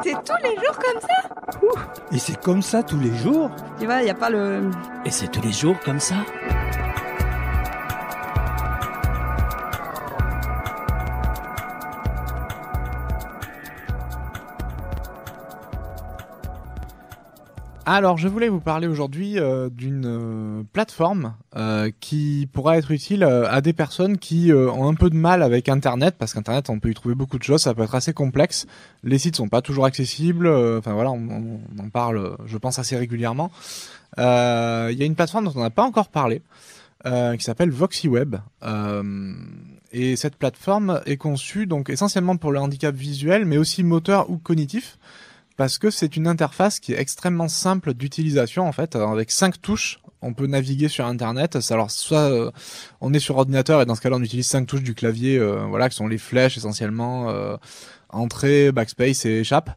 C'est tous les jours comme ça? Et c'est comme ça tous les jours? Tu vois, il n'y a pas le... Et c'est tous les jours comme ça? Alors, je voulais vous parler aujourd'hui d'une plateforme qui pourra être utile à des personnes qui ont un peu de mal avec Internet, parce qu'Internet, on peut y trouver beaucoup de choses, ça peut être assez complexe. Les sites sont pas toujours accessibles. Enfin voilà, on en parle, je pense, assez régulièrement. Il y a une plateforme dont on n'a pas encore parlé, qui s'appelle VoxyWeb. Et cette plateforme est conçue donc essentiellement pour le handicap visuel, mais aussi moteur ou cognitif. Parce que c'est une interface qui est extrêmement simple d'utilisation en fait. Alors, avec 5 touches, on peut naviguer sur Internet. Alors soit on est sur ordinateur et dans ce cas-là on utilise 5 touches du clavier, voilà, qui sont les flèches essentiellement, entrée, backspace et échappe.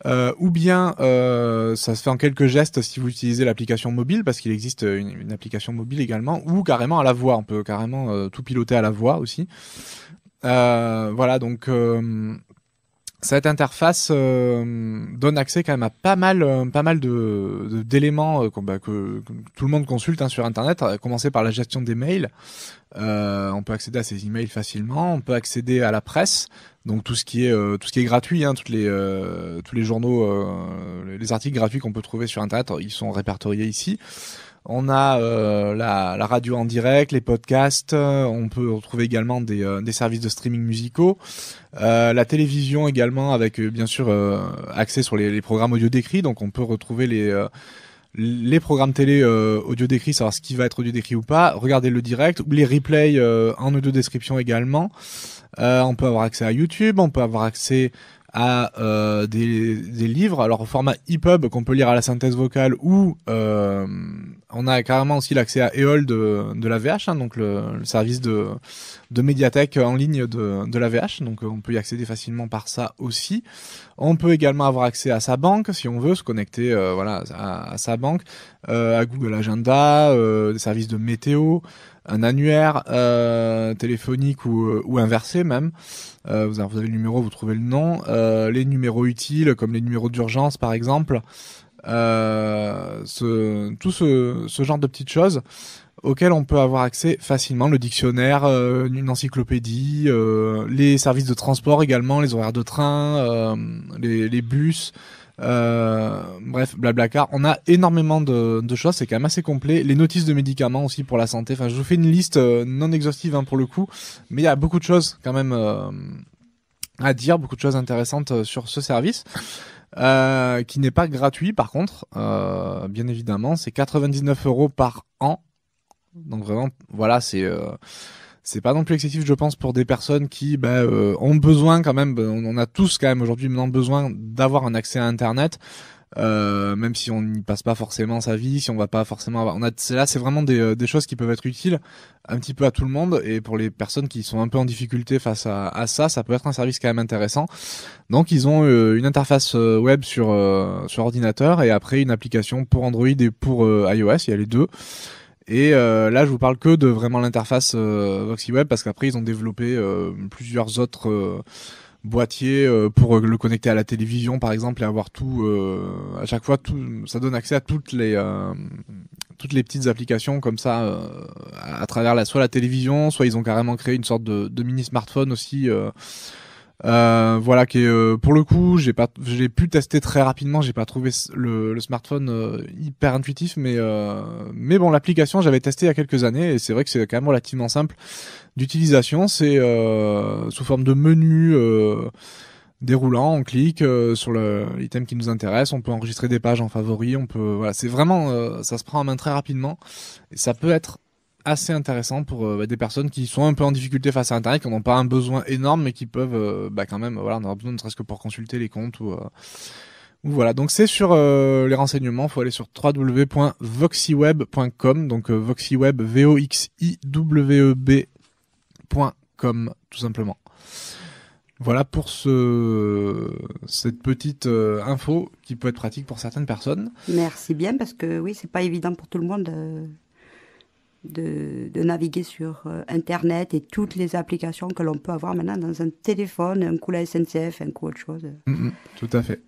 Ou bien ça se fait en quelques gestes si vous utilisez l'application mobile, parce qu'il existe une application mobile également, ou carrément à la voix. On peut carrément tout piloter à la voix aussi. Voilà donc. Cette interface donne accès quand même à pas mal d'éléments que tout le monde consulte sur Internet, à commencer par la gestion des mails. On peut accéder à ces emails facilement, on peut accéder à la presse, donc tout ce qui est gratuit, tous les journaux, les articles gratuits qu'on peut trouver sur Internet, ils sont répertoriés ici. On a la radio en direct, les podcasts, on peut retrouver également des services de streaming musicaux, la télévision également avec bien sûr accès sur les programmes audio décrits, donc on peut retrouver les programmes télé audio décrits, savoir ce qui va être audio décrit ou pas, regarder le direct, ou les replays en audio description également. On peut avoir accès à YouTube, on peut avoir accès à des livres, alors au format EPUB qu'on peut lire à la synthèse vocale, ou on a carrément aussi l'accès à EOL de la VH, donc le service de médiathèque en ligne de la VH, donc on peut y accéder facilement par ça aussi. On peut également avoir accès à sa banque si on veut se connecter à sa banque, à Google Agenda, des services de météo, un annuaire téléphonique ou inversé même. Vous avez le numéro, vous trouvez le nom, les numéros utiles comme les numéros d'urgence par exemple, tout ce genre de petites choses auxquelles on peut avoir accès facilement, le dictionnaire, une encyclopédie, les services de transport également, les horaires de train, les bus. Bref, Blablacar, on a énormément de choses, c'est quand même assez complet. Les notices de médicaments aussi pour la santé. Enfin, je vous fais une liste non exhaustive pour le coup, mais il y a beaucoup de choses quand même à dire, beaucoup de choses intéressantes sur ce service, qui n'est pas gratuit par contre. Bien évidemment, c'est 99 € par an. Donc vraiment, voilà, c'est pas non plus excessif, je pense, pour des personnes qui ont besoin quand même, on a tous quand même aujourd'hui maintenant besoin d'avoir un accès à Internet, même si on n'y passe pas forcément sa vie, si on va pas forcément avoir, c'est vraiment des choses qui peuvent être utiles un petit peu à tout le monde, et pour les personnes qui sont un peu en difficulté face à ça peut être un service quand même intéressant. Donc ils ont une interface web sur ordinateur, et après une application pour Android et pour iOS, il y a les deux. Et là, je vous parle que de vraiment l'interface VoxyWeb, parce qu'après ils ont développé plusieurs autres boîtiers pour le connecter à la télévision, par exemple, et avoir tout à chaque fois. Ça donne accès à toutes les petites applications comme ça à travers soit la télévision, soit ils ont carrément créé une sorte de mini smartphone aussi. Voilà, qui est pour le coup, j'ai pu tester très rapidement, j'ai pas trouvé le smartphone hyper intuitif, mais bon, l'application j'avais testé il y a quelques années, et c'est vrai que c'est quand même relativement simple d'utilisation. C'est sous forme de menu déroulant, on clique sur l'item qui nous intéresse, on peut enregistrer des pages en favoris, voilà, c'est vraiment ça se prend en main très rapidement, et ça peut être assez intéressant pour des personnes qui sont un peu en difficulté face à Internet, qui n'ont pas un besoin énorme, mais qui peuvent quand même, voilà, on aura besoin ne serait-ce que pour consulter les comptes ou voilà. Donc c'est sur les renseignements, faut aller sur www.voxyweb.com, donc VoxyWeb VoxyWeb.com tout simplement. Voilà pour cette petite info qui peut être pratique pour certaines personnes. Merci bien, parce que oui, c'est pas évident pour tout le monde de naviguer sur Internet et toutes les applications que l'on peut avoir maintenant dans un téléphone, un coup la SNCF, un coup autre chose. Tout à fait.